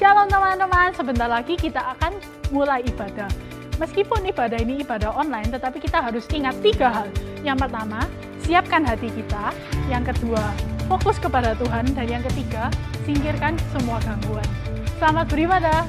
Shalom teman-teman, sebentar lagi kita akan mulai ibadah. Meskipun ibadah ini ibadah online, tetapi kita harus ingat 3 hal. Yang pertama, siapkan hati kita. Yang kedua, fokus kepada Tuhan. Dan yang ketiga, singkirkan semua gangguan. Selamat beribadah.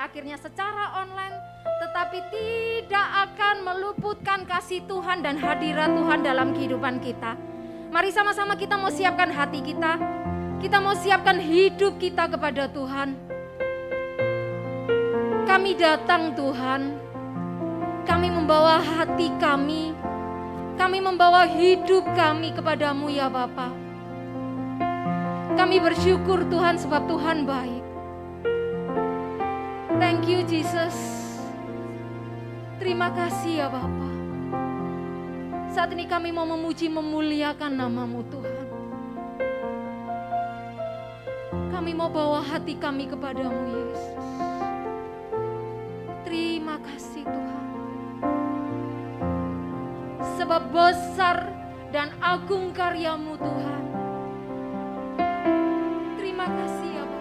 Akhirnya secara online, tetapi tidak akan meluputkan kasih Tuhan dan hadirat Tuhan dalam kehidupan kita. Mari sama-sama kita mau siapkan hati kita. Kita mau siapkan hidup kita kepada Tuhan. Kami datang Tuhan. Kami membawa hati kami. Kami membawa hidup kami kepadamu ya Bapa. Kami bersyukur Tuhan sebab Tuhan baik. Thank you Jesus. Terima kasih ya Bapa. Saat ini kami mau memuji memuliakan nama-Mu Tuhan. Kami mau bawa hati kami kepadamu Yesus. Terima kasih Tuhan. Sebab besar dan agung karya-Mu Tuhan. Terima kasih ya Bapa.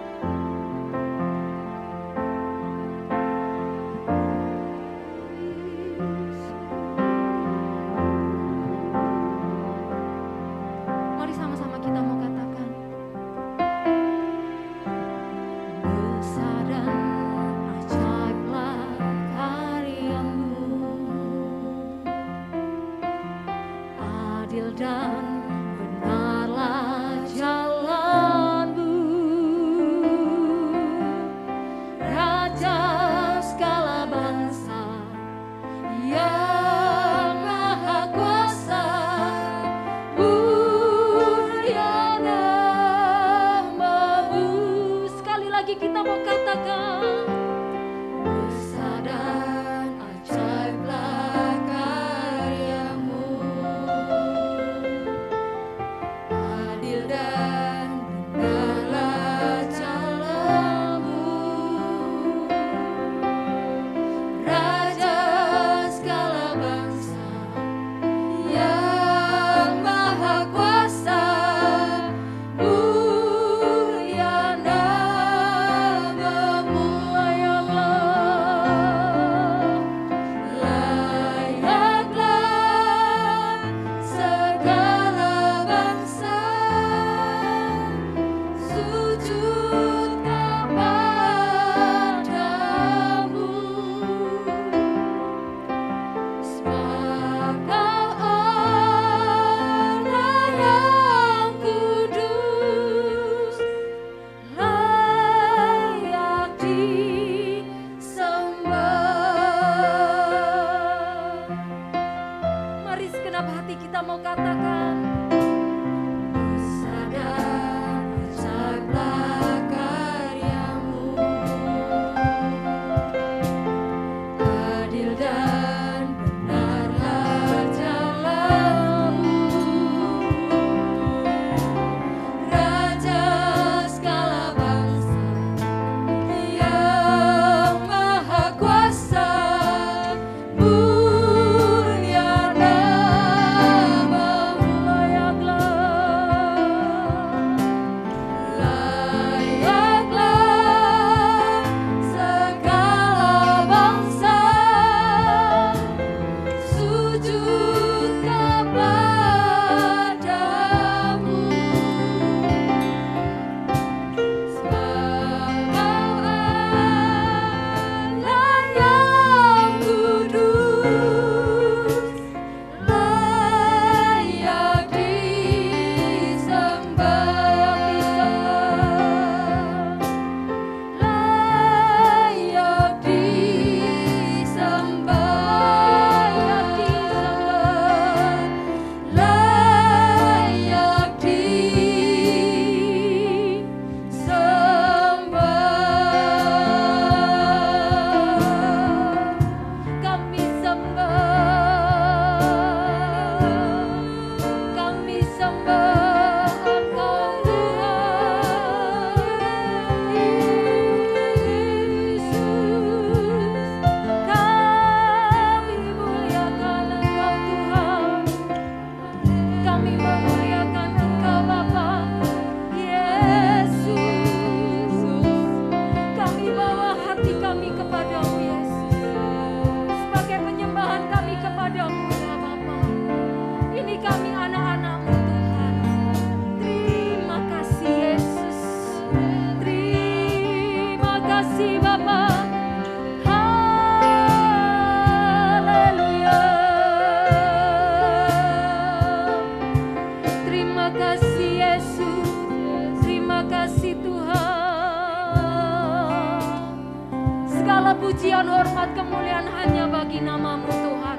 pujian, hormat, kemuliaan hanya bagi nama-Mu Tuhan.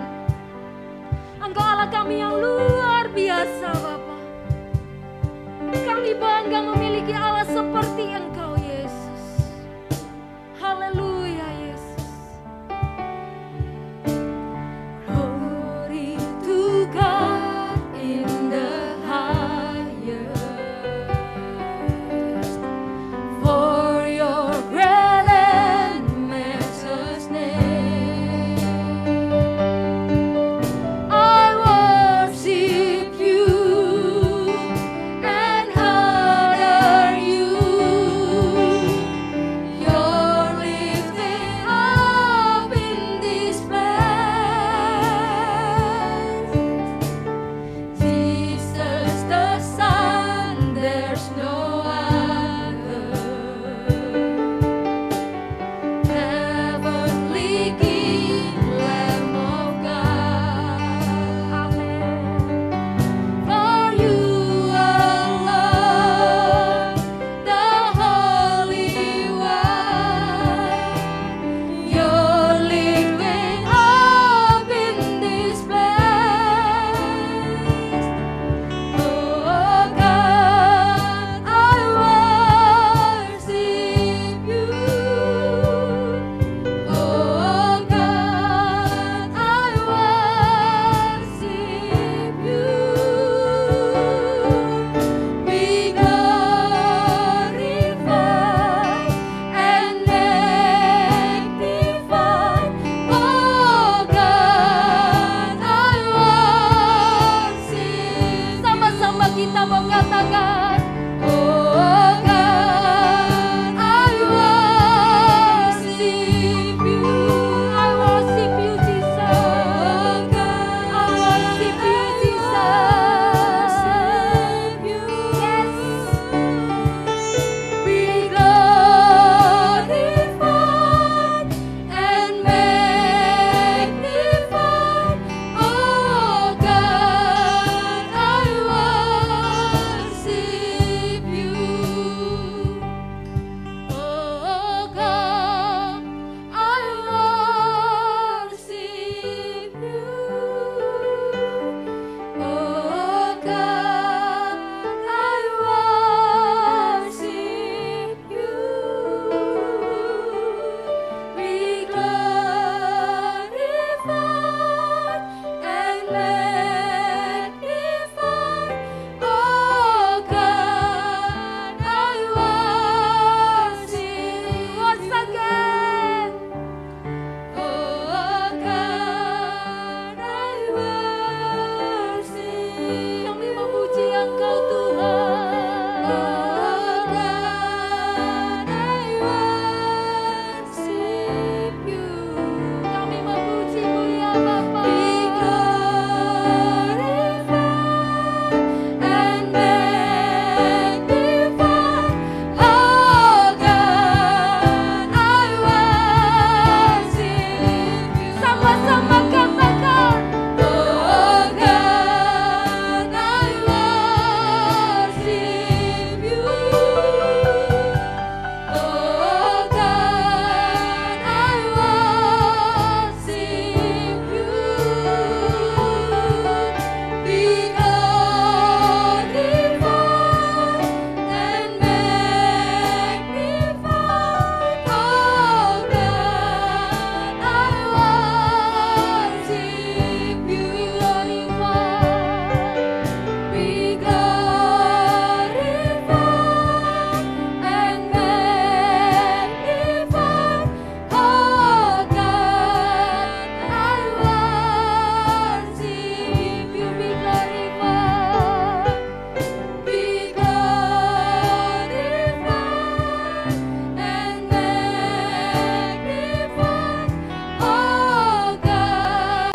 Engkau Allah kami yang luar biasa Bapa. Kami bangga memiliki Allah seperti Engkau Yesus. Haleluya Yesus. Glory to God in the highest. For your great and matchless name, I worship you and honor you. You're lifted up in this place. Jesus the Son, there's no other. Heavenly King, Lamb of God. Amen. For you alone, the Holy One, you're lifted up in this place. Oh God, I worship you. Oh God, I worship you. Be glorified and magnified. Oh God, I worship. Sama-sama kita mengatakan, oh God, I worship you. I worship you, Jesus. I worship you, Jesus. Yes. Be glorified and magnified. Oh God, I worship you. Oh God, I worship you. Oh God, I worship you. Be glorified and magnified. Oh God, I worship. Once again. Oh God, I worship. Kami memuji Engkau Tuhan. Oh God, I worship you. Kami memuji-Mu ya Bapa. Be glorified and magnified. Oh God, I worship you. Sama-sama katakan, oh God, I worship you. Oh God, I worship you. Be glorified and magnified. Oh God, I worship you. Be glorified and magnified. Oh God, I worship you. Be glorified. Be glorified and magnified. Oh God,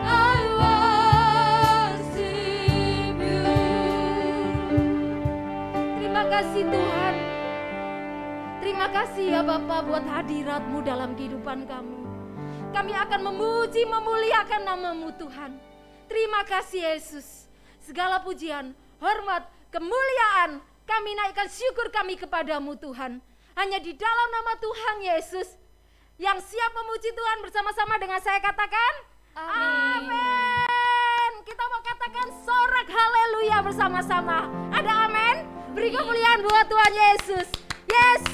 I worship you. Terima kasih Tuhan. Terima kasih ya Bapa buat hadirat-Mu dalam kehidupan kami. Kami akan memuji, memuliakan nama-Mu Tuhan. Terima kasih Yesus. Segala pujian, hormat, kemuliaan, kami naikkan syukur kami kepadamu Tuhan. Hanya di dalam nama Tuhan Yesus Yang siap memuji Tuhan bersama-sama dengan saya katakan Amin. amin. Kita mau katakan sorak haleluya bersama-sama. Ada amin? Beri kemuliaan buat Tuhan Yesus. Yes.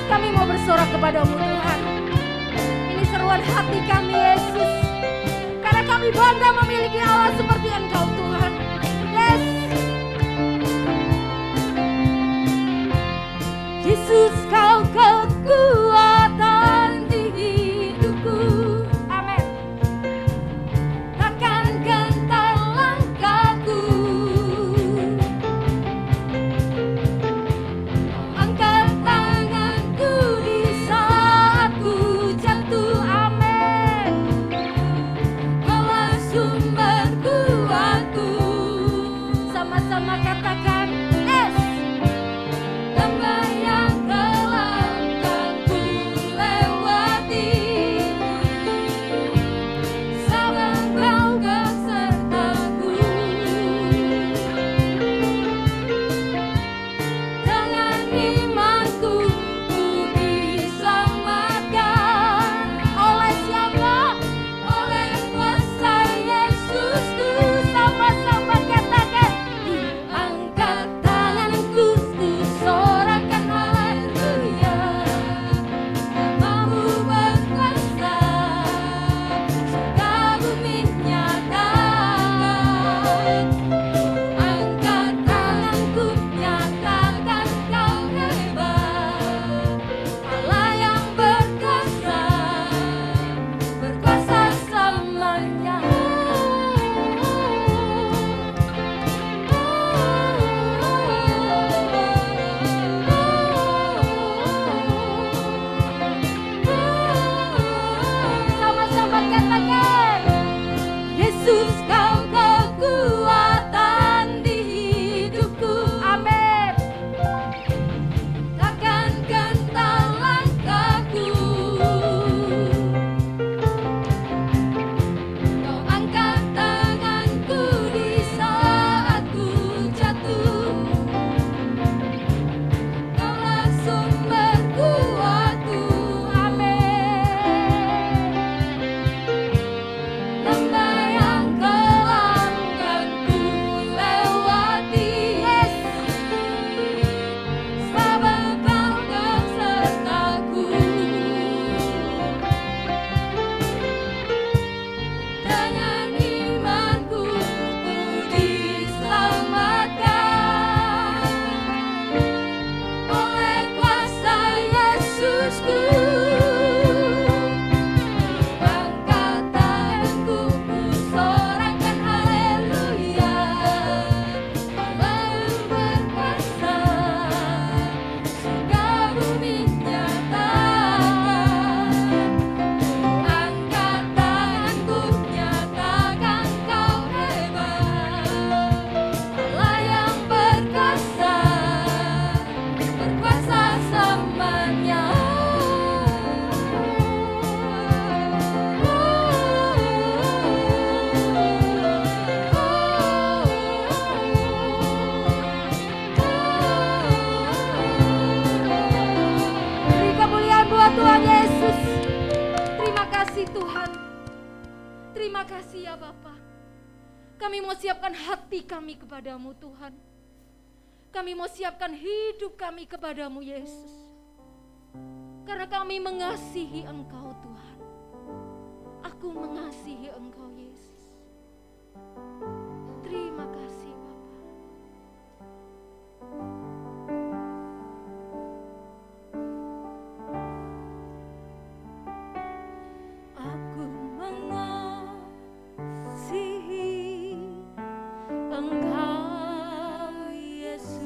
Kami mau bersorak kepadamu Tuhan. Ini seruan hati kami Yesus. Karena kami bangga memiliki Allah seperti Engkau Tuhan. Yes. Yesus kau kekuatan di hidupku. Amin. Takkan gentar langkahku. Angkat tanganku di saat ku jatuh. Amin. Kaulah sumber kuatku. Sama-sama katakan yes. Lembah yang kelam kan ku lewati, sabang kau besertaku. Dengan imanku ku diselamatkan. Oleh siapa? Oleh kuasa Yesusku. Sama-sama katakan angkat tanganku ku sorakan haleluya. Namamu berkuasa, surga bumi nyatakan. Angkat tanganku nyatakan kau hebat. Allah yang berkuasa, berkuasa selamanya. Sama-sama katakan Yesus kau kekuatan di hidupku. Amin. Takkan gentar langkahku. Kau angkat tanganku di saat ku jatuh. Kaulah sumber kuatku. Amin. Lembah yang kelam kan ku lewati. Yes. Sabang kau besertaku. Dengan imanku ku diselamatkan. Oleh kuasa Yesusku. Angkat tanganku ku sorakan haleluya. Allah yang berkuasa, surga bumi nyatakan. Angkat tanganku nyatakan kau hebat. Allah yang berkuasa, berkuasa selamanya. Beri kemuliaan buat Tuhan Yesus. Terima kasih Tuhan. Terima kasih ya Bapa. Kami mau siapkan hati kami kepadamu Tuhan. Kami mau siapkan hidup kami kepadamu Yesus. Karena kami mengasihi Engkau Tuhan. Aku mengasihi Engkau Yesus. Terima kasih Bapa. Aku mengasihi Engkau Yesus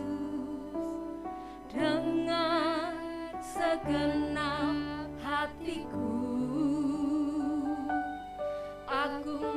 dengan segenap hatiku. Aku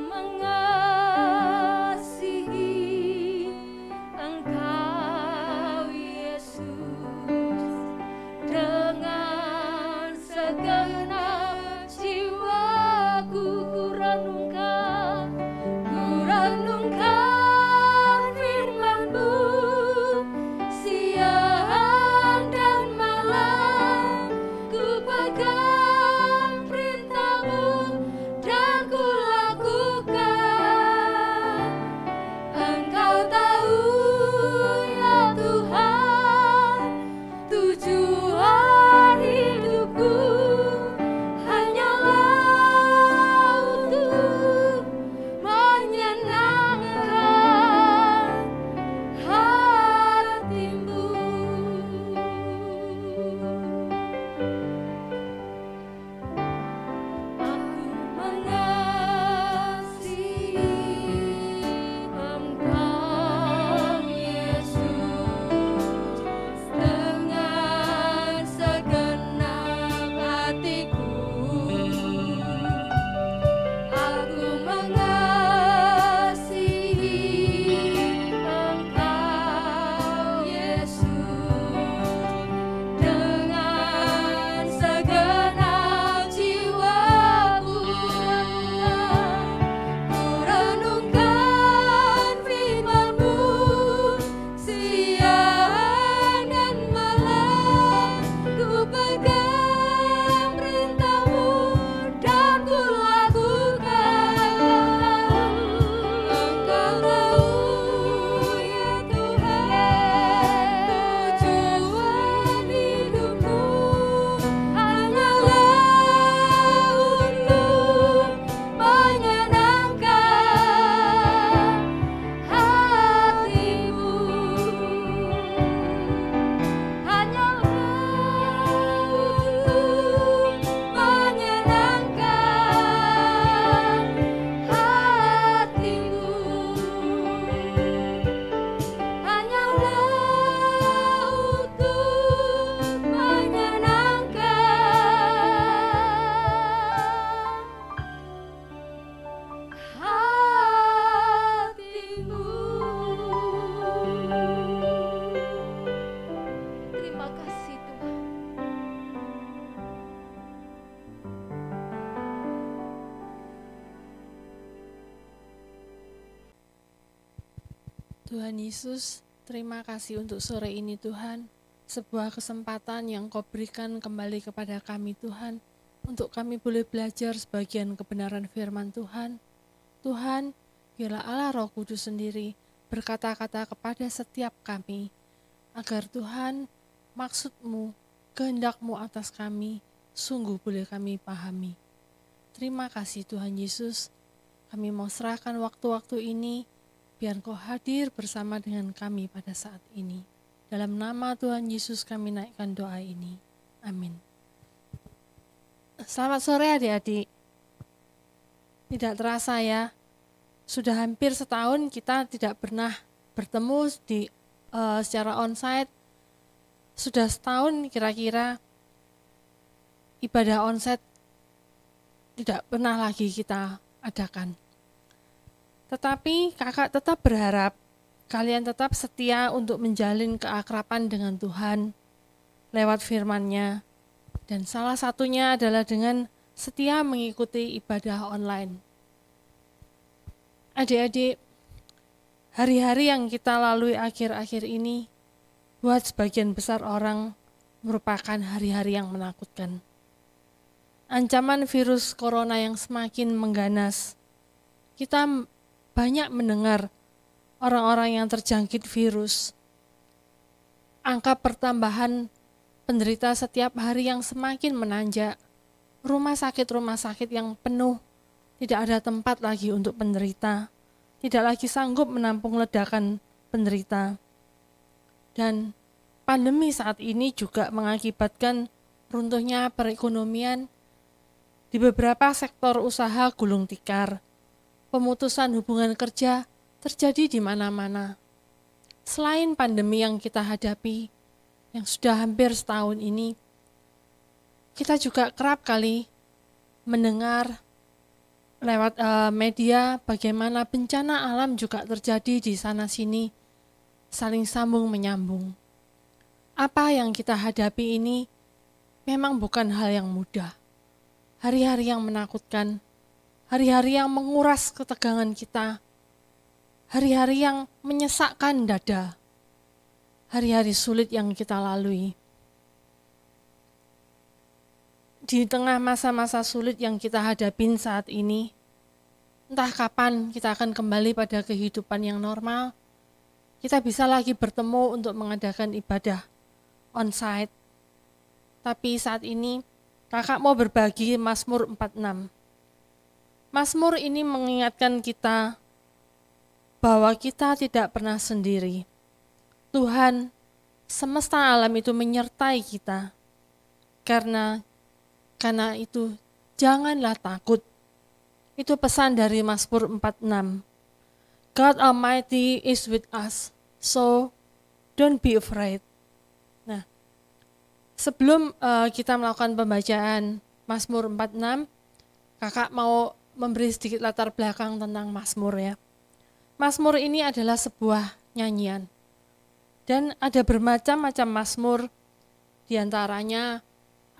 Tuhan Yesus, terima kasih untuk sore ini Tuhan. Sebuah kesempatan yang Kau berikan kembali kepada kami Tuhan, untuk kami boleh belajar sebagian kebenaran firman Tuhan. Tuhan, biarlah Allah Roh Kudus sendiri berkata-kata kepada setiap kami, agar Tuhan, maksud-Mu, kehendak-Mu atas kami, sungguh boleh kami pahami. Terima kasih Tuhan Yesus, kami mau serahkan waktu-waktu ini, biar Kau hadir bersama dengan kami pada saat ini. Dalam nama Tuhan Yesus kami naikkan doa ini. Amin. Selamat sore adik-adik. Tidak terasa ya, sudah hampir setahun kita tidak pernah bertemu secara onsite. Sudah setahun kira-kira ibadah onsite tidak pernah lagi kita adakan. Tetapi kakak tetap berharap kalian tetap setia untuk menjalin keakraban dengan Tuhan lewat firman-Nya, dan salah satunya adalah dengan setia mengikuti ibadah online. Adik-adik, hari-hari yang kita lalui akhir-akhir ini buat sebagian besar orang merupakan hari-hari yang menakutkan. Ancaman virus corona yang semakin mengganas. Kita banyak mendengar orang-orang yang terjangkit virus. Angka pertambahan penderita setiap hari yang semakin menanjak. Rumah sakit yang penuh, tidak ada tempat lagi untuk penderita, tidak lagi sanggup menampung ledakan penderita. Dan pandemi saat ini juga mengakibatkan runtuhnya perekonomian di beberapa sektor usaha gulung tikar. Pemutusan hubungan kerja terjadi di mana-mana. Selain pandemi yang kita hadapi, yang sudah hampir setahun ini, kita juga kerap kali mendengar lewat media bagaimana bencana alam juga terjadi di sana-sini, saling sambung menyambung. Apa yang kita hadapi ini memang bukan hal yang mudah. Hari-hari yang menakutkan, hari-hari yang menguras ketegangan kita, hari-hari yang menyesakkan dada, hari-hari sulit yang kita lalui. Di tengah masa-masa sulit yang kita hadapin saat ini, entah kapan kita akan kembali pada kehidupan yang normal, kita bisa lagi bertemu untuk mengadakan ibadah onsite. Tapi saat ini, kakak mau berbagi Mazmur 46. Mazmur ini mengingatkan kita bahwa kita tidak pernah sendiri. Tuhan, semesta alam itu menyertai kita. Karena itu, janganlah takut. Itu pesan dari Mazmur 46. God Almighty is with us, so don't be afraid. Nah, sebelum kita melakukan pembacaan Mazmur 46, kakak mau memberi sedikit latar belakang tentang Mazmur ya. Mazmur ini adalah sebuah nyanyian. Dan ada bermacam-macam mazmur, diantaranya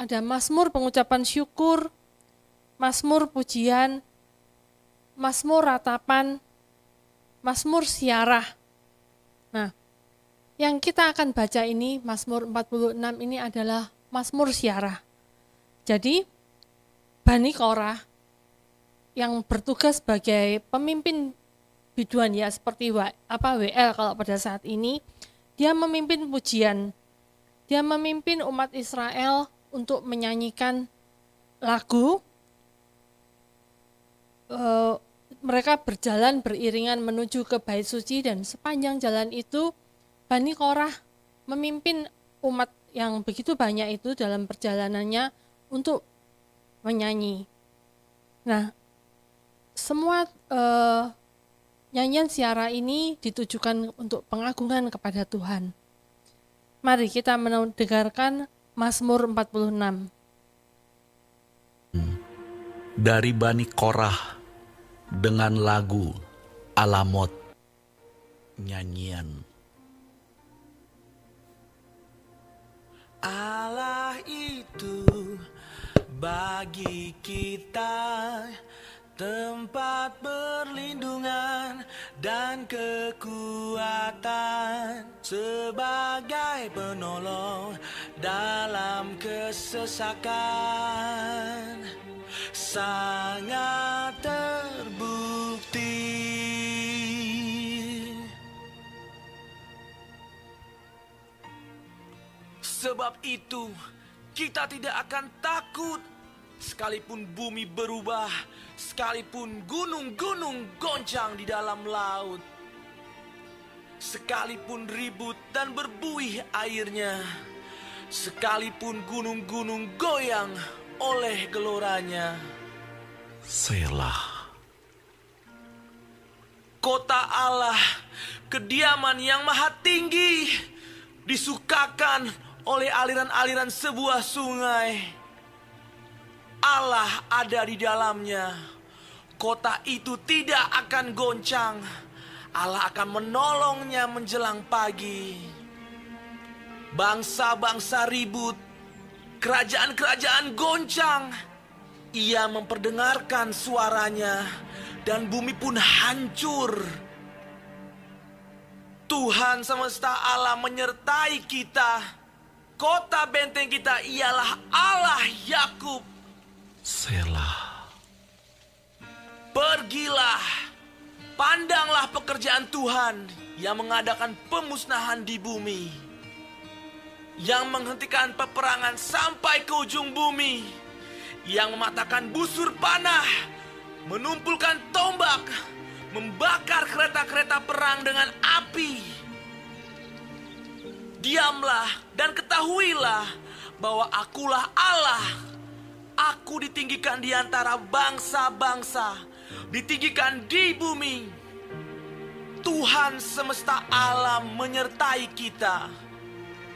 ada mazmur pengucapan syukur, mazmur pujian, mazmur ratapan, mazmur siarah. Nah, yang kita akan baca ini, Mazmur 46 ini adalah mazmur siarah. Jadi, Bani Korah yang bertugas sebagai pemimpin biduan ya, seperti WL kalau pada saat ini, dia memimpin pujian. Dia memimpin umat Israel untuk menyanyikan lagu. Mereka berjalan beriringan menuju ke Bait Suci, dan sepanjang jalan itu Bani Korah memimpin umat yang begitu banyak itu dalam perjalanannya untuk menyanyi. Nah, semua nyanyian siara ini ditujukan untuk pengagungan kepada Tuhan. Mari kita mendengarkan Mazmur 46. Dari Bani Korah dengan lagu Alamot, nyanyian. Allah itu bagi kita tempat berlindungan dan kekuatan sebagai penolong dalam kesesakan sangat terbukti. Sebab itu kita tidak akan takut sekalipun bumi berubah, sekalipun gunung-gunung goncang di dalam laut, sekalipun ribut dan berbuih airnya, sekalipun gunung-gunung goyang oleh geloranya. Selah. Kota Allah, kediaman yang maha tinggi, disukakan oleh aliran-aliran sebuah sungai. Allah ada di dalamnya. Kota itu tidak akan goncang. Allah akan menolongnya menjelang pagi. Bangsa-bangsa ribut, kerajaan-kerajaan goncang. Ia memperdengarkan suaranya, dan bumi pun hancur. Tuhan semesta alam menyertai kita. Kota benteng kita ialah Allah Yakub. Selah. Pergilah, pandanglah pekerjaan Tuhan yang mengadakan pemusnahan di bumi, yang menghentikan peperangan sampai ke ujung bumi, yang mematahkan busur panah, menumpulkan tombak, membakar kereta-kereta perang dengan api. Diamlah dan ketahuilah bahwa akulah Allah. Aku ditinggikan di antara bangsa-bangsa, ditinggikan di bumi. Tuhan semesta alam menyertai kita.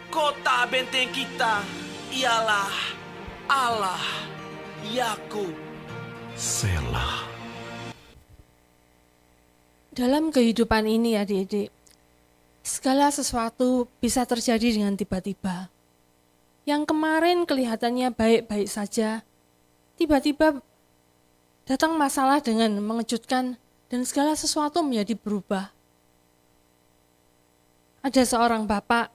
Kota benteng kita ialah Allah Yakub. Selah. Dalam kehidupan ini adik-adik, segala sesuatu bisa terjadi dengan tiba-tiba. Yang kemarin kelihatannya baik-baik saja, tiba-tiba datang masalah dengan mengejutkan dan segala sesuatu menjadi berubah. Ada seorang bapak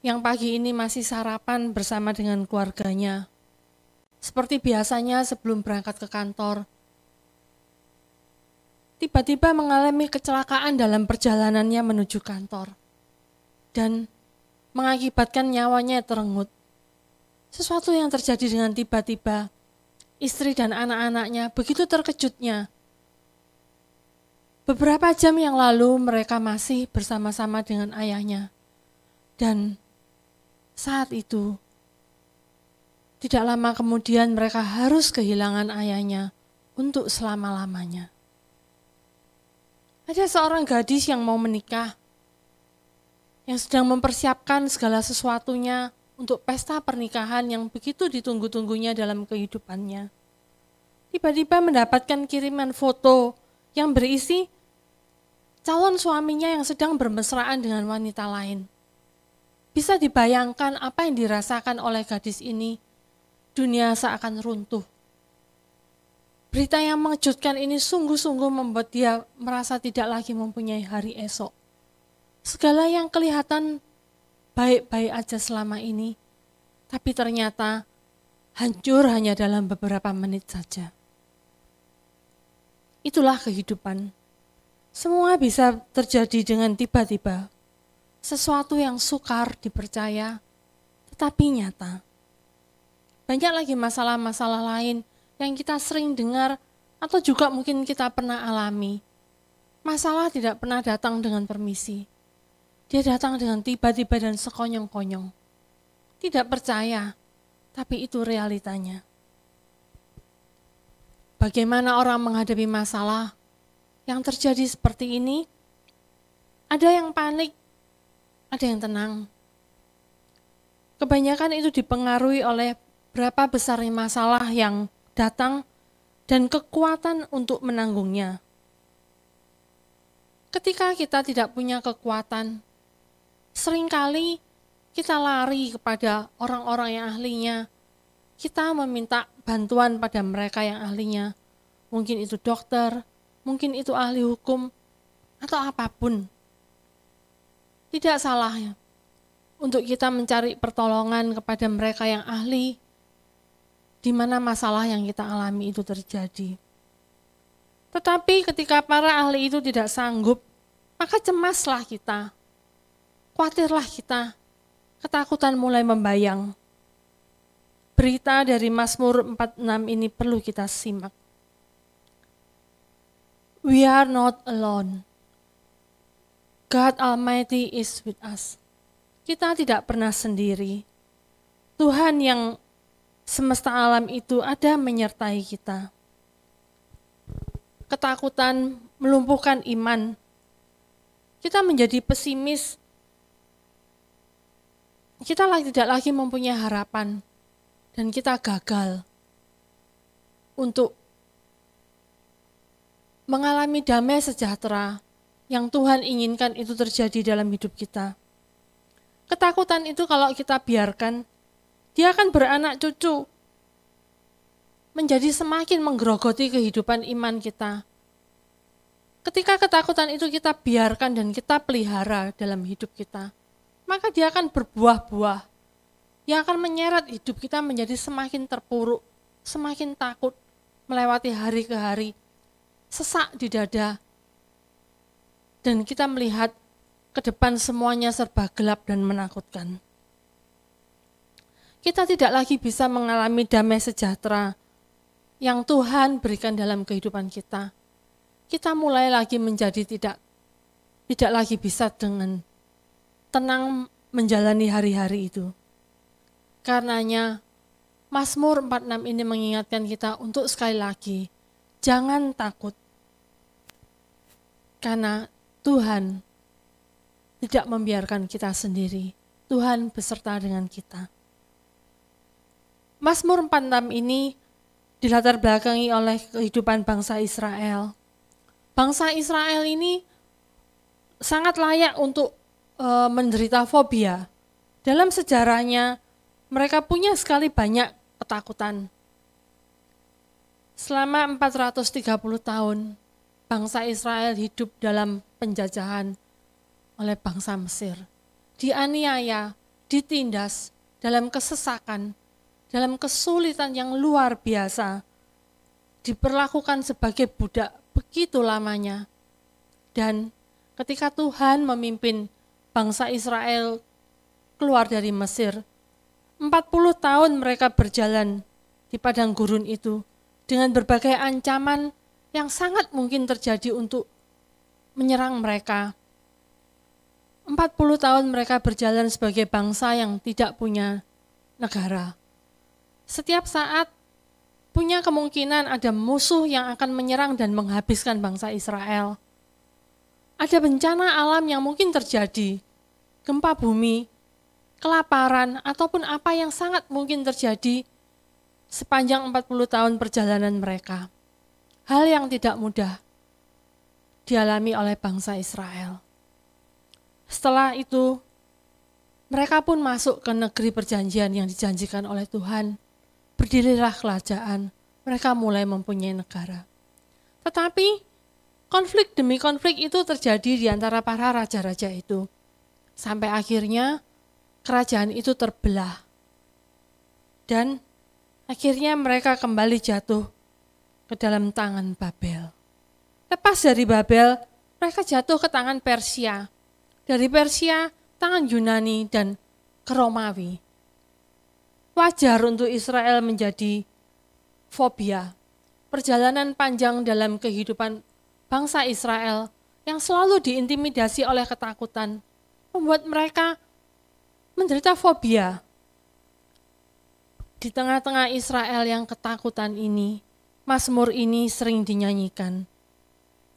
yang pagi ini masih sarapan bersama dengan keluarganya. Seperti biasanya sebelum berangkat ke kantor, tiba-tiba mengalami kecelakaan dalam perjalanannya menuju kantor dan mengakibatkan nyawanya terenggut. Sesuatu yang terjadi dengan tiba-tiba, istri dan anak-anaknya begitu terkejutnya. Beberapa jam yang lalu mereka masih bersama-sama dengan ayahnya, dan saat itu tidak lama kemudian mereka harus kehilangan ayahnya untuk selama-lamanya. Ada seorang gadis yang mau menikah, yang sedang mempersiapkan segala sesuatunya untuk pesta pernikahan yang begitu ditunggu-tunggunya dalam kehidupannya. Tiba-tiba mendapatkan kiriman foto yang berisi calon suaminya yang sedang bermesraan dengan wanita lain. Bisa dibayangkan apa yang dirasakan oleh gadis ini, dunia seakan runtuh. Berita yang mengejutkan ini sungguh-sungguh membuat dia merasa tidak lagi mempunyai hari esok. Segala yang kelihatan baik-baik aja selama ini, tapi ternyata hancur hanya dalam beberapa menit saja. Itulah kehidupan. Semua bisa terjadi dengan tiba-tiba. Sesuatu yang sukar dipercaya, tetapi nyata. Banyak lagi masalah-masalah lain yang kita sering dengar atau juga mungkin kita pernah alami. Masalah tidak pernah datang dengan permisi. Dia datang dengan tiba-tiba dan sekonyong-konyong. Tidak percaya, tapi itu realitanya. Bagaimana orang menghadapi masalah yang terjadi seperti ini? Ada yang panik, ada yang tenang. Kebanyakan itu dipengaruhi oleh berapa besarnya masalah yang datang dan kekuatan untuk menanggungnya. Ketika kita tidak punya kekuatan, seringkali kita lari kepada orang-orang yang ahlinya. Kita meminta bantuan pada mereka yang ahlinya. Mungkin itu dokter, mungkin itu ahli hukum, atau apapun. Tidak salah ya untuk kita mencari pertolongan kepada mereka yang ahli di mana masalah yang kita alami itu terjadi. Tetapi ketika para ahli itu tidak sanggup, maka cemaslah kita, khawatirlah kita, ketakutan mulai membayang. Berita dari Mazmur 46 ini perlu kita simak. We are not alone. God Almighty is with us. Kita tidak pernah sendiri. Tuhan yang semesta alam itu ada menyertai kita. Ketakutan melumpuhkan iman. Kita menjadi pesimis. Kita tidak lagi mempunyai harapan. Dan kita gagal untuk mengalami damai sejahtera yang Tuhan inginkan itu terjadi dalam hidup kita. Ketakutan itu kalau kita biarkan, dia akan beranak cucu, menjadi semakin menggerogoti kehidupan iman kita. Ketika ketakutan itu kita biarkan dan kita pelihara dalam hidup kita, maka dia akan berbuah-buah, yang akan menyeret hidup kita menjadi semakin terpuruk, semakin takut, melewati hari ke hari, sesak di dada, dan kita melihat ke depan semuanya serba gelap dan menakutkan. Kita tidak lagi bisa mengalami damai sejahtera yang Tuhan berikan dalam kehidupan kita. Kita mulai lagi menjadi tidak lagi bisa dengan tenang menjalani hari-hari itu. Karenanya Mazmur 46 ini mengingatkan kita untuk sekali lagi, jangan takut. Karena Tuhan tidak membiarkan kita sendiri. Tuhan beserta dengan kita. Mazmur 46 ini dilatar belakangi oleh kehidupan bangsa Israel. Bangsa Israel ini sangat layak untuk menderita fobia. Dalam sejarahnya, mereka punya sekali banyak ketakutan. Selama 430 tahun, bangsa Israel hidup dalam penjajahan oleh bangsa Mesir. Dianiaya, ditindas, dalam kesesakan, dalam kesulitan yang luar biasa. Diperlakukan sebagai budak begitu lamanya. Dan ketika Tuhan memimpin bangsa Israel keluar dari Mesir, 40 tahun mereka berjalan di padang gurun itu dengan berbagai ancaman yang sangat mungkin terjadi untuk menyerang mereka. 40 tahun mereka berjalan sebagai bangsa yang tidak punya negara. Setiap saat punya kemungkinan ada musuh yang akan menyerang dan menghabiskan bangsa Israel. Ada bencana alam yang mungkin terjadi, gempa bumi, kelaparan, ataupun apa yang sangat mungkin terjadi sepanjang 40 tahun perjalanan mereka. Hal yang tidak mudah dialami oleh bangsa Israel. Setelah itu, mereka pun masuk ke negeri perjanjian yang dijanjikan oleh Tuhan. Berdirilah kerajaan, mereka mulai mempunyai negara. Tetapi konflik demi konflik itu terjadi di antara para raja-raja itu. Sampai akhirnya kerajaan itu terbelah. Dan akhirnya mereka kembali jatuh ke dalam tangan Babel. Lepas dari Babel, mereka jatuh ke tangan Persia. Dari Persia, tangan Yunani dan ke Romawi. Wajar untuk Israel menjadi fobia. Perjalanan panjang dalam kehidupan bangsa Israel yang selalu diintimidasi oleh ketakutan membuat mereka menderita fobia. Di tengah-tengah Israel yang ketakutan ini, Mazmur ini sering dinyanyikan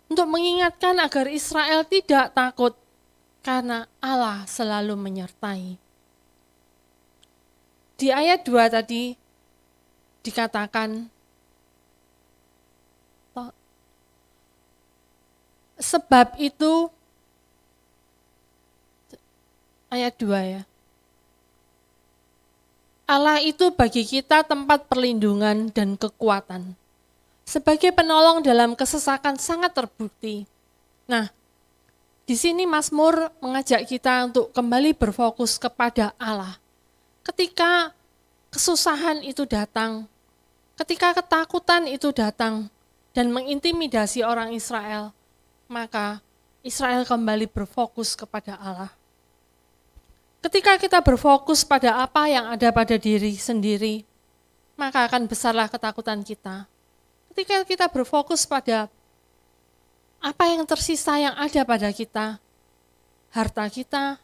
untuk mengingatkan agar Israel tidak takut karena Allah selalu menyertai. Di ayat 2 tadi dikatakan, sebab itu, ayat 2 ya, Allah itu bagi kita tempat perlindungan dan kekuatan. Sebagai penolong dalam kesesakan sangat terbukti. Nah, Di sini Mazmur mengajak kita untuk kembali berfokus kepada Allah. Ketika kesusahan itu datang, ketika ketakutan itu datang dan mengintimidasi orang Israel, maka Israel kembali berfokus kepada Allah. Ketika kita berfokus pada apa yang ada pada diri sendiri, maka akan besarlah ketakutan kita. Ketika kita berfokus pada apa yang tersisa yang ada pada kita, harta kita,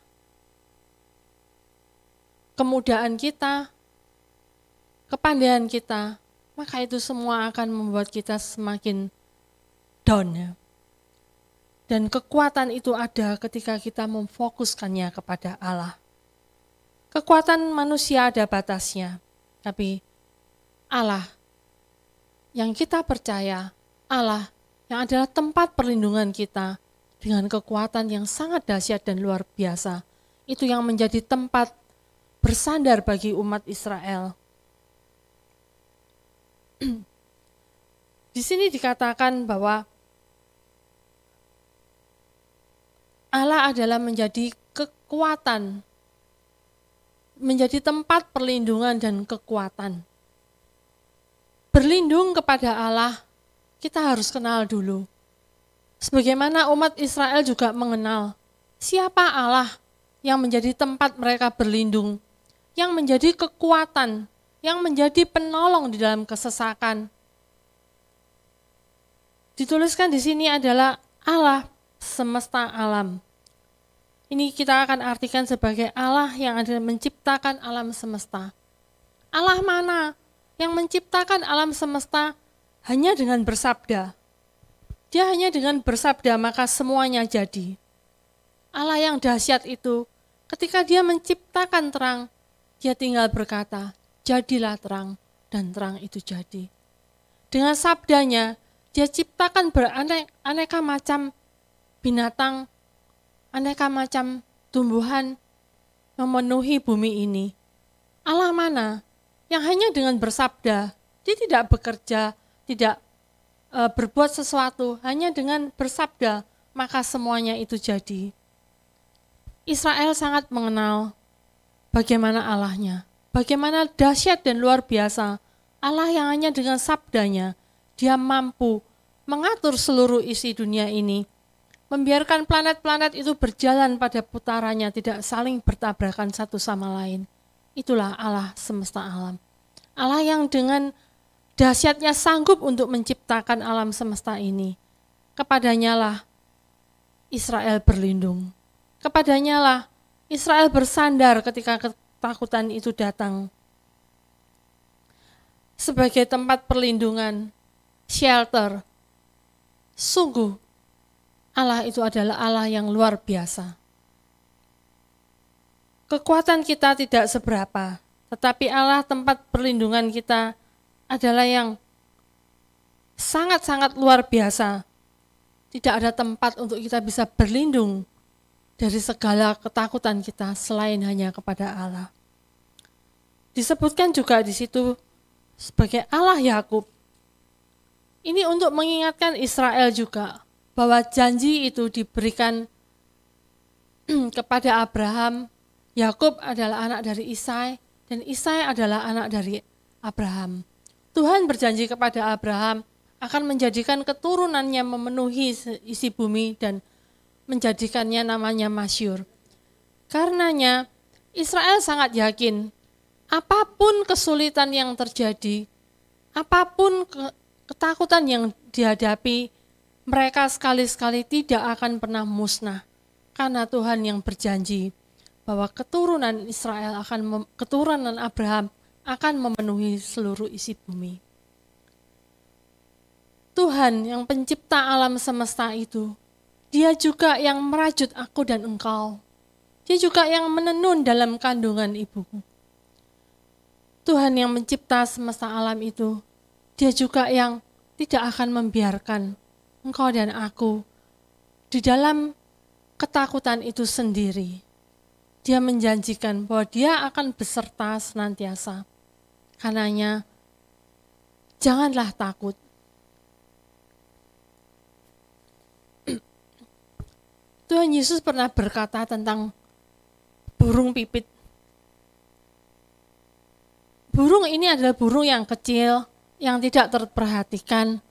kemudahan kita, kepandaian kita, maka itu semua akan membuat kita semakin down ya. Dan kekuatan itu ada ketika kita memfokuskannya kepada Allah. Kekuatan manusia ada batasnya, tapi Allah yang kita percaya, Allah yang adalah tempat perlindungan kita dengan kekuatan yang sangat dahsyat dan luar biasa, itu yang menjadi tempat bersandar bagi umat Israel. Di sini dikatakan bahwa Allah adalah menjadi kekuatan, menjadi tempat perlindungan dan kekuatan. Berlindung kepada Allah, kita harus kenal dulu. Sebagaimana umat Israel juga mengenal siapa Allah yang menjadi tempat mereka berlindung, yang menjadi kekuatan, yang menjadi penolong di dalam kesesakan. Dituliskan di sini adalah Allah semesta alam. Ini kita akan artikan sebagai Allah yang ada menciptakan alam semesta. Allah mana yang menciptakan alam semesta hanya dengan bersabda. Dia hanya dengan bersabda maka semuanya jadi. Allah yang dahsyat itu ketika dia menciptakan terang, dia tinggal berkata, jadilah terang, dan terang itu jadi. Dengan sabdanya, dia ciptakan beraneka macam binatang, aneka macam tumbuhan memenuhi bumi ini. Allah mana yang hanya dengan bersabda, dia tidak bekerja, tidak berbuat sesuatu, hanya dengan bersabda, maka semuanya itu jadi. Israel sangat mengenal bagaimana Allahnya, bagaimana dahsyat dan luar biasa Allah yang hanya dengan sabdanya, dia mampu mengatur seluruh isi dunia ini, membiarkan planet-planet itu berjalan pada putarannya, tidak saling bertabrakan satu sama lain. Itulah Allah semesta alam. Allah yang dengan dahsyatnya sanggup untuk menciptakan alam semesta ini. Kepadanya lah Israel berlindung. Kepadanya lah Israel bersandar ketika ketakutan itu datang. Sebagai tempat perlindungan, shelter. Sungguh Allah itu adalah Allah yang luar biasa. Kekuatan kita tidak seberapa, tetapi Allah tempat perlindungan kita adalah yang sangat-sangat luar biasa. Tidak ada tempat untuk kita bisa berlindung dari segala ketakutan kita selain hanya kepada Allah. Disebutkan juga di situ sebagai Allah Yakub. Ini untuk mengingatkan Israel juga bahwa janji itu diberikan kepada Abraham. Yakub adalah anak dari Isai dan Isai adalah anak dari Abraham. Tuhan berjanji kepada Abraham akan menjadikan keturunannya memenuhi isi bumi dan menjadikannya namanya masyhur. Karenanya Israel sangat yakin apapun kesulitan yang terjadi, apapun ketakutan yang dihadapi, mereka sekali-sekali tidak akan pernah musnah. Karena Tuhan yang berjanji bahwa keturunan Israel keturunan Abraham akan memenuhi seluruh isi bumi. Tuhan yang pencipta alam semesta itu, dia juga yang merajut aku dan engkau. Dia juga yang menenun dalam kandungan ibuku. Tuhan yang mencipta semesta alam itu, dia juga yang tidak akan membiarkan engkau dan aku di dalam ketakutan itu sendiri. Dia menjanjikan bahwa dia akan beserta senantiasa. Karenanya, janganlah takut. Tuhan Tuhan Yesus pernah berkata tentang burung pipit. Burung ini adalah burung yang kecil, yang tidak terperhatikan,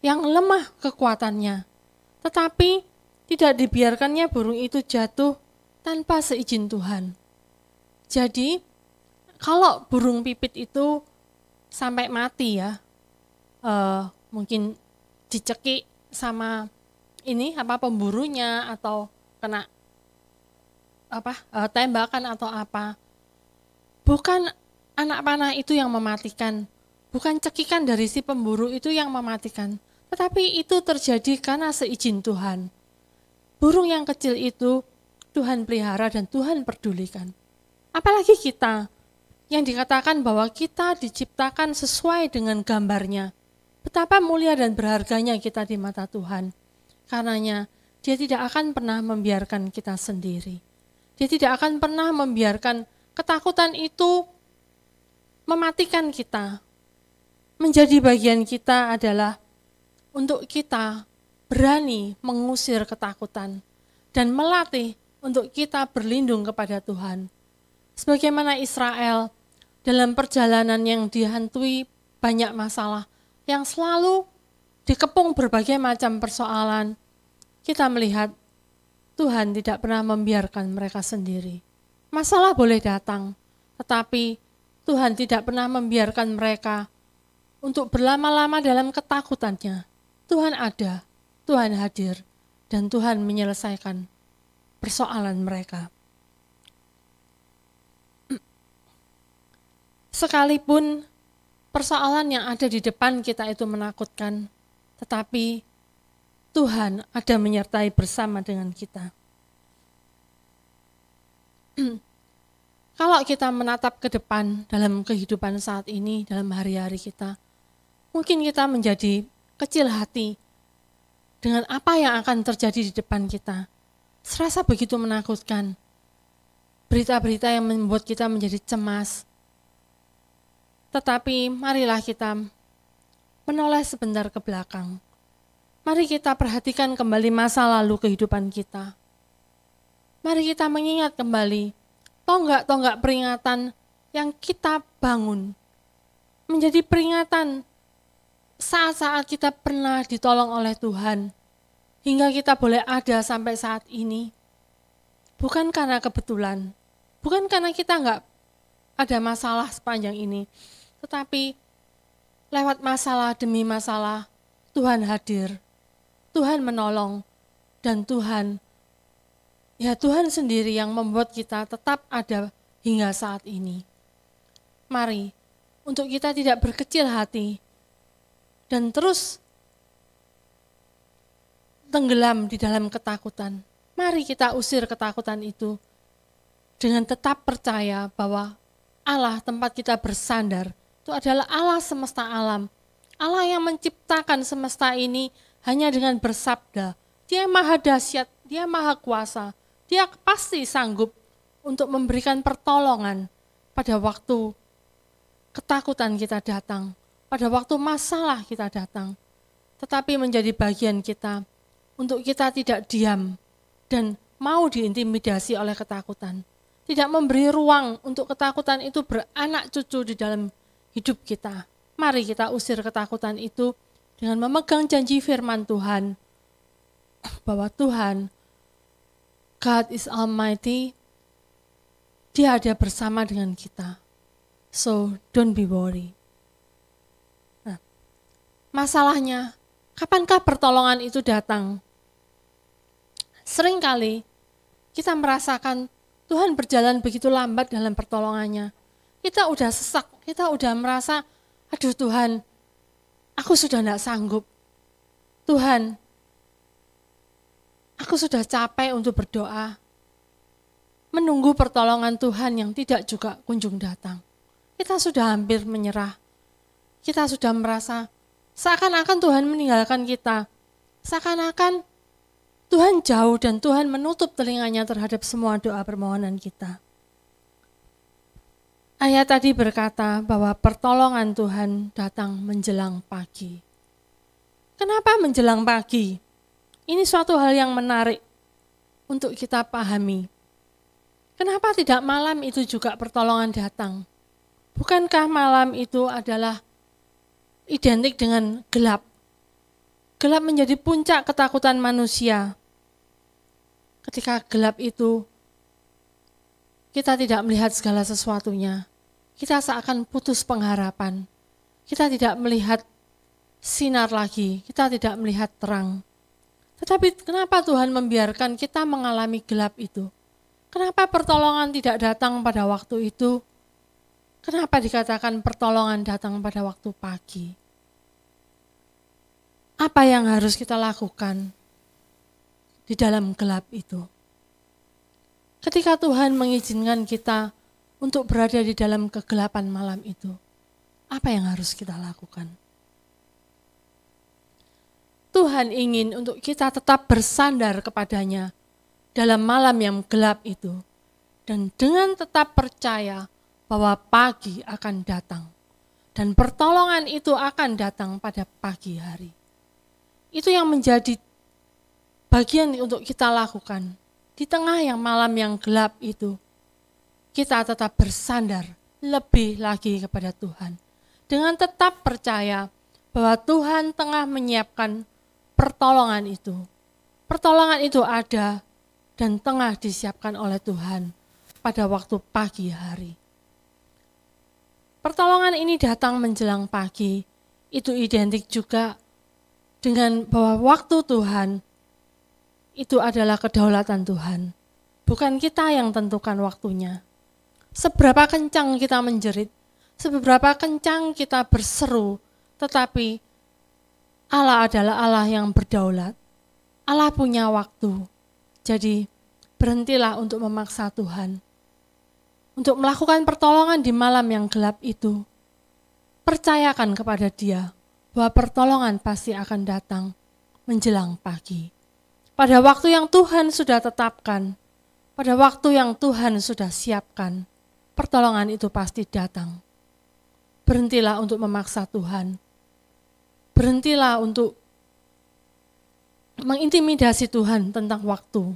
yang lemah kekuatannya. Tetapi tidak dibiarkannya burung itu jatuh tanpa seizin Tuhan. Jadi, kalau burung pipit itu sampai mati ya, mungkin dicekik sama pemburunya atau kena tembakan atau apa. Bukan anak panah itu yang mematikan, bukan cekikan dari si pemburu itu yang mematikan, tetapi itu terjadi karena seizin Tuhan. Burung yang kecil itu Tuhan pelihara dan Tuhan pedulikan. Apalagi kita yang dikatakan bahwa kita diciptakan sesuai dengan gambarnya. Betapa mulia dan berharganya kita di mata Tuhan. Karenanya Dia tidak akan pernah membiarkan kita sendiri. Dia tidak akan pernah membiarkan ketakutan itu mematikan kita. Menjadi bagian kita adalah untuk kita berani mengusir ketakutan dan melatih untuk kita berlindung kepada Tuhan. Sebagaimana Israel dalam perjalanan yang dihantui banyak masalah, yang selalu dikepung berbagai macam persoalan, kita melihat Tuhan tidak pernah membiarkan mereka sendiri. Masalah boleh datang, tetapi Tuhan tidak pernah membiarkan mereka untuk berlama-lama dalam ketakutannya. Tuhan ada, Tuhan hadir, dan Tuhan menyelesaikan persoalan mereka. Sekalipun persoalan yang ada di depan kita itu menakutkan, tetapi Tuhan ada menyertai bersama dengan kita. Kalau kita menatap ke depan dalam kehidupan saat ini, dalam hari-hari kita, mungkin kita menjadi kecil hati dengan apa yang akan terjadi di depan kita. Serasa begitu menakutkan. Berita-berita yang membuat kita menjadi cemas. Tetapi marilah kita menoleh sebentar ke belakang. Mari kita perhatikan kembali masa lalu kehidupan kita. Mari kita mengingat kembali tonggak-tonggak peringatan yang kita bangun. Menjadi peringatan saat-saat kita pernah ditolong oleh Tuhan. Hingga kita boleh ada sampai saat ini. Bukan karena kebetulan. Bukan karena kita enggak ada masalah sepanjang ini. Tetapi lewat masalah demi masalah, Tuhan hadir, Tuhan menolong, dan Tuhan sendiri yang membuat kita tetap ada hingga saat ini. Mari, untuk kita tidak berkecil hati, dan terus tenggelam di dalam ketakutan. Mari kita usir ketakutan itu, dengan tetap percaya bahwa Allah tempat kita bersandar, itu adalah Allah semesta alam. Allah yang menciptakan semesta ini hanya dengan bersabda. Dia maha dahsyat, Dia maha kuasa. Dia pasti sanggup untuk memberikan pertolongan pada waktu ketakutan kita datang, pada waktu masalah kita datang. Tetapi menjadi bagian kita untuk kita tidak diam dan mau diintimidasi oleh ketakutan. Tidak memberi ruang untuk ketakutan itu beranak cucu di dalam hidup kita. Mari kita usir ketakutan itu dengan memegang janji firman Tuhan, bahwa Tuhan, God is Almighty, Dia ada bersama dengan kita. So, don't be worried. Nah, masalahnya, kapankah pertolongan itu datang? Seringkali kita merasakan Tuhan berjalan begitu lambat dalam pertolongannya. Kita udah sesak, kita udah merasa, aduh Tuhan, aku sudah tidak sanggup. Tuhan, aku sudah capek untuk berdoa, menunggu pertolongan Tuhan yang tidak juga kunjung datang. Kita sudah hampir menyerah. Kita sudah merasa seakan-akan Tuhan meninggalkan kita. Seakan-akan Tuhan jauh dan Tuhan menutup telinganya terhadap semua doa permohonan kita. Ayat tadi berkata bahwa pertolongan Tuhan datang menjelang pagi. Kenapa menjelang pagi? Ini suatu hal yang menarik. untuk kita pahami. Kenapa tidak malam itu juga pertolongan datang? Bukankah malam itu adalah identik dengan gelap? Gelap menjadi puncak ketakutan manusia. Ketika gelap itu, kita tidak melihat segala sesuatunya. Kita seakan putus pengharapan. Kita tidak melihat sinar lagi, kita tidak melihat terang. Tetapi kenapa Tuhan membiarkan kita mengalami gelap itu? Kenapa pertolongan tidak datang pada waktu itu? Kenapa dikatakan pertolongan datang pada waktu pagi? Apa yang harus kita lakukan di dalam gelap itu? Ketika Tuhan mengizinkan kita untuk berada di dalam kegelapan malam itu, apa yang harus kita lakukan? Tuhan ingin untuk kita tetap bersandar kepadanya dalam malam yang gelap itu, dan dengan tetap percaya bahwa pagi akan datang, dan pertolongan itu akan datang pada pagi hari. Itu yang menjadi bagian untuk kita lakukan. Di tengah yang malam yang gelap itu, kita tetap bersandar lebih lagi kepada Tuhan, dengan tetap percaya bahwa Tuhan tengah menyiapkan pertolongan itu. Pertolongan itu ada dan tengah disiapkan oleh Tuhan pada waktu pagi hari. Pertolongan ini datang menjelang pagi, itu identik juga dengan bahwa waktu Tuhan itu adalah kedaulatan Tuhan. Bukan kita yang tentukan waktunya. Seberapa kencang kita menjerit, seberapa kencang kita berseru, tetapi Allah adalah Allah yang berdaulat. Allah punya waktu. Jadi berhentilah untuk memaksa Tuhan. Untuk melakukan pertolongan di malam yang gelap itu. Percayakan kepada Dia bahwa pertolongan pasti akan datang menjelang pagi. Pada waktu yang Tuhan sudah tetapkan, pada waktu yang Tuhan sudah siapkan, pertolongan itu pasti datang. Berhentilah untuk memaksa Tuhan. Berhentilah untuk mengintimidasi Tuhan tentang waktu.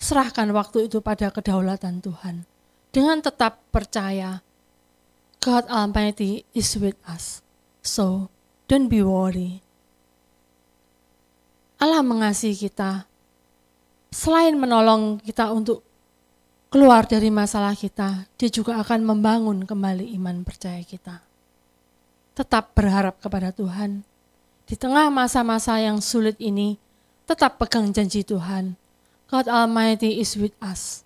Serahkan waktu itu pada kedaulatan Tuhan. Dengan tetap percaya, God Almighty is with us. So, don't be worried. Allah mengasihi kita. Selain menolong kita untuk keluar dari masalah kita, Dia juga akan membangun kembali iman percaya kita. Tetap berharap kepada Tuhan. Di tengah masa-masa yang sulit ini, tetap pegang janji Tuhan. God Almighty is with us.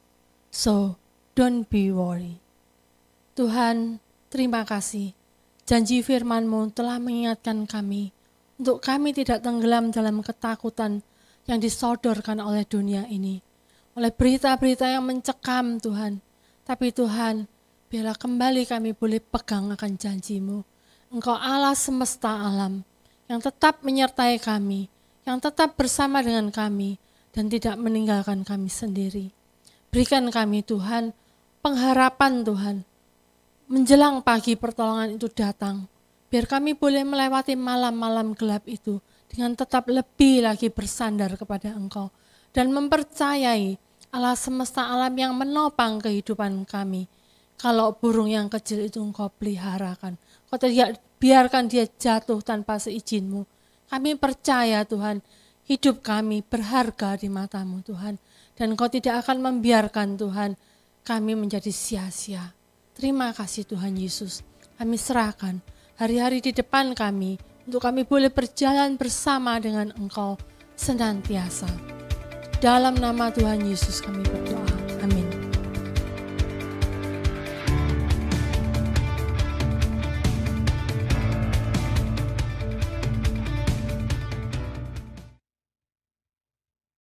So, don't be worried. Tuhan, terima kasih. Janji firman-Mu telah mengingatkan kami untuk kami tidak tenggelam dalam ketakutan yang disodorkan oleh dunia ini. Oleh berita-berita yang mencekam Tuhan. Tapi Tuhan, biarlah kembali kami boleh pegang akan janji-Mu. Engkau Allah semesta alam yang tetap menyertai kami, yang tetap bersama dengan kami, dan tidak meninggalkan kami sendiri. Berikan kami Tuhan, pengharapan Tuhan, menjelang pagi pertolongan itu datang, biar kami boleh melewati malam-malam gelap itu, dengan tetap lebih lagi bersandar kepada Engkau, dan mempercayai Allah semesta alam yang menopang kehidupan kami. Kalau burung yang kecil itu Engkau peliharakan, Kau tidak biarkan dia jatuh tanpa seizin-Mu. Kami percaya Tuhan, hidup kami berharga di mata-Mu Tuhan. Dan Kau tidak akan membiarkan Tuhan kami menjadi sia-sia. Terima kasih Tuhan Yesus. Kami serahkan hari-hari di depan kami untuk kami boleh berjalan bersama dengan Engkau senantiasa. Dalam nama Tuhan Yesus kami berdoa. Amin.